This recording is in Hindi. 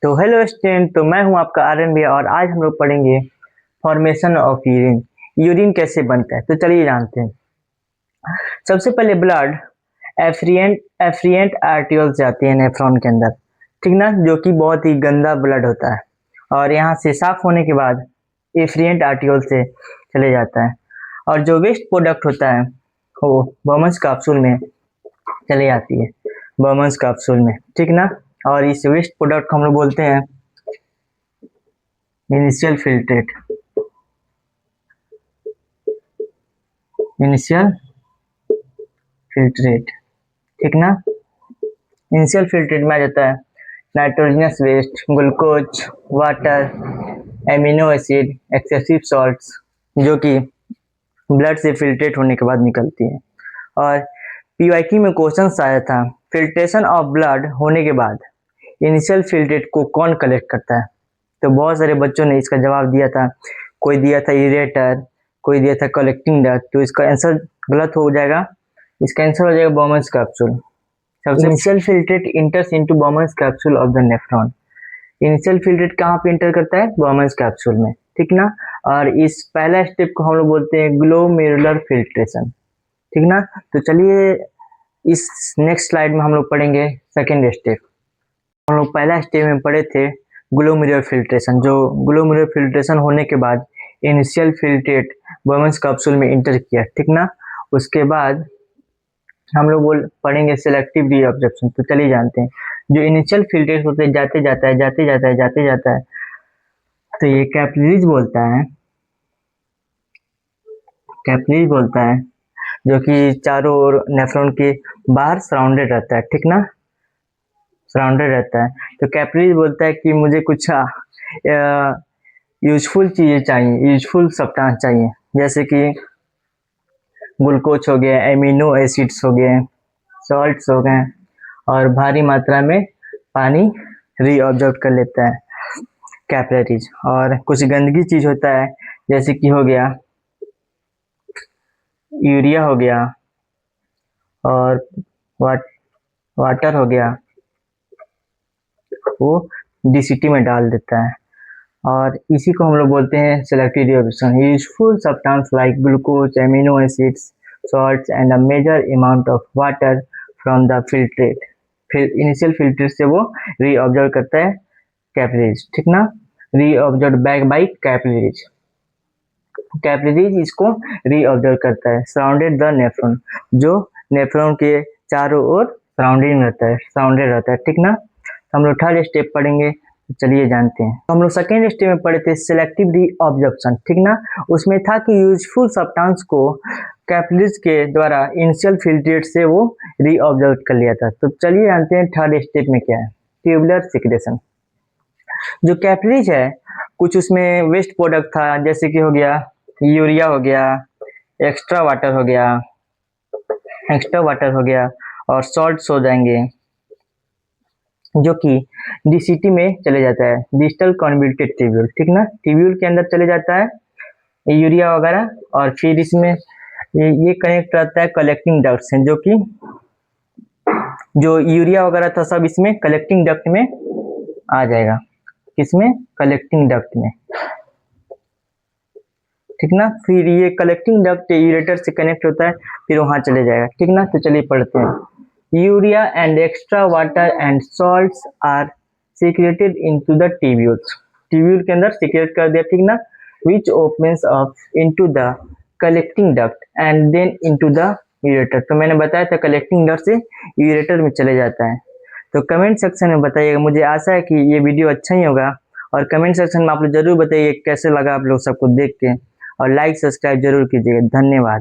तो हेलो स्टूडेंट, तो मैं हूं आपका आर्यन भैया और आज हम लोग पढ़ेंगे फॉर्मेशन ऑफ यूरिन। यूरिन कैसे बनता है तो चलिए जानते हैं। सबसे पहले ब्लड एफ्रिएंट आर्टियोल से आती है नेफ्रॉन के अंदर, ठीक ना, जो कि बहुत ही गंदा ब्लड होता है और यहाँ से साफ होने के बाद एफ्रिएंट आर्टियोल से चले जाता है और जो वेस्ट प्रोडक्ट होता है वो बर्मन्स कैप्सूल में चले जाती है, बर्मन्स कैप्सूल में, ठीक ना। और इस वेस्ट प्रोडक्ट को हम लोग बोलते हैं इनिशियल फिल्ट्रेट। इनिशियल फिल्ट्रेट, ठीक ना। इनिशियल फिल्ट्रेट में आ जाता है nitrogenous waste, glucose, water, amino acid, excessive salts, जो कि ब्लड से फिल्ट्रेट होने के बाद निकलती है। और पीवाईक्यू में क्वेश्चन आया था, फिल्ट्रेशन ऑफ ब्लड होने के बाद इनिशियल फिल्ट्रेट को कौन कलेक्ट करता है। तो बहुत सारे बच्चों ने इसका जवाब दिया था, कोई दिया था यूरेटर, कोई दिया था कलेक्टिंग डक्ट। तो इसका आंसर गलत हो जाएगा, इसका आंसर हो जाएगा बर्मन्स कैप्सूल। सबसे initial filtrate इंटर्स into Burman's capsule of the nephron. Initial filtrate कहाँ पे इंटर करता है? बर्मन्स कैप्सूल में, ठीक ना। और इस पहला स्टेप को हम लोग बोलते हैं ग्लोमेरुलर फिल्ट्रेशन, ठीक ना। तो चलिए इस नेक्स्ट स्लाइड में हम लोग पढ़ेंगे सेकेंड स्टेप। हम लोग पहला स्टेप में पढ़े थे ग्लोमेरुलर फिल्ट्रेशन, जो ग्लोमेरुलर फिल्ट्रेशन होने के बाद इनिशियल फिल्ट्रेट बर्मन्स कैप्सूल में इंटर किया, ठीक ना। उसके बाद हम लोग पढ़ेंगे सिलेक्टिव रीअब्जॉर्प्शन। तो चलिए जानते हैं, जो इनिशियल फिल्ट्रेट होते हैं जाते जाता है तो ये कैपिलरीज बोलता है, जो कि चारों ओर नेफ्रॉन के बाहर सराउंडेड रहता है, ठीक ना, सराउंडेड रहता है। तो कैपिलरीज बोलता है कि मुझे कुछ यूजफुल चीजें चाहिए, यूजफुल सब्सटेंस चाहिए, जैसे कि ग्लूकोज हो गया, एमिनो एसिड्स हो गए, सॉल्ट्स हो गए, और भारी मात्रा में पानी रीअब्जॉर्ब कर लेता है कैपिलरीज। और कुछ गंदगी चीज होता है, जैसे कि हो गया यूरिया हो गया और वाटर हो गया, वो डीसीटी में डाल देता है। और इसी को हम लोग बोलते हैं selective reabsorption. Useful substance like glucose, amino acids, salts and a major amount of water from the filtrate. फिर इनिशियल फिल्ट्रेट से वो रीअब्जॉर्ब करता है कैपिलरीज, ठीक ना, reabsorb back by capillaries. Capillaries इसको रीअब्जॉर्ब करता है सराउंडेड द नेफ्रॉन, जो नेफ्रॉन के चारों ओर सराउंडेड रहता है, ठीक ना। हम लोग थर्ड स्टेप पढ़ेंगे, चलिए जानते हैं। हम लोग सेकेंड स्टेप में पढ़े थे सिलेक्टिव रीअब्जॉर्प्शन, ठीक ना। उसमें था कि यूजफुल सब्सटेंस को कैपिलरीज के द्वारा इनिशियल फिल्ट्रेट से वो रीअब्जॉर्ब कर लिया था। तो चलिए जानते हैं थर्ड स्टेप में क्या है, ट्यूबुलर सिक्रेशन। जो कैपिलरीज है, कुछ उसमें वेस्ट प्रोडक्ट था, जैसे कि हो गया यूरिया हो गया, एक्स्ट्रा वाटर हो गया और सॉल्ट्स हो जाएंगे, जो कि डीसीटी में चले जाता है, डिजिटल कन्वोल्यूटेड ट्यूब्यूल, ठीक ना। ट्यूब्यूल के अंदर चले जाता है यूरिया वगैरह, और फिर इसमें ये कनेक्ट रहता है कलेक्टिंग डक्ट से, जो कि जो यूरिया वगैरह था सब इसमें कलेक्टिंग डक्ट में आ जाएगा, किसमें? कलेक्टिंग डक्ट में, ठीक ना। फिर ये कलेक्टिंग डक्ट यूरेटर से कनेक्ट होता है, फिर वहां चले जाएगा, ठीक ना। तो चलिए पढ़ते हैं। Urea and extra water and salts are secreted into the tubules. Tubule के अंदर सीक्रेट कर दिया, ठीक ना, which opens up into the collecting duct and then into the ureter. तो मैंने बताया था कलेक्टिंग डक्ट से यूरेटर में चले जाता है। तो कमेंट सेक्शन में बताइएगा, मुझे आशा है कि ये वीडियो अच्छा ही होगा, और कमेंट सेक्शन में आप लोग जरूर बताइए कैसे लगा आप लोग सबको देख के, और लाइक सब्सक्राइब जरूर कीजिएगा। धन्यवाद।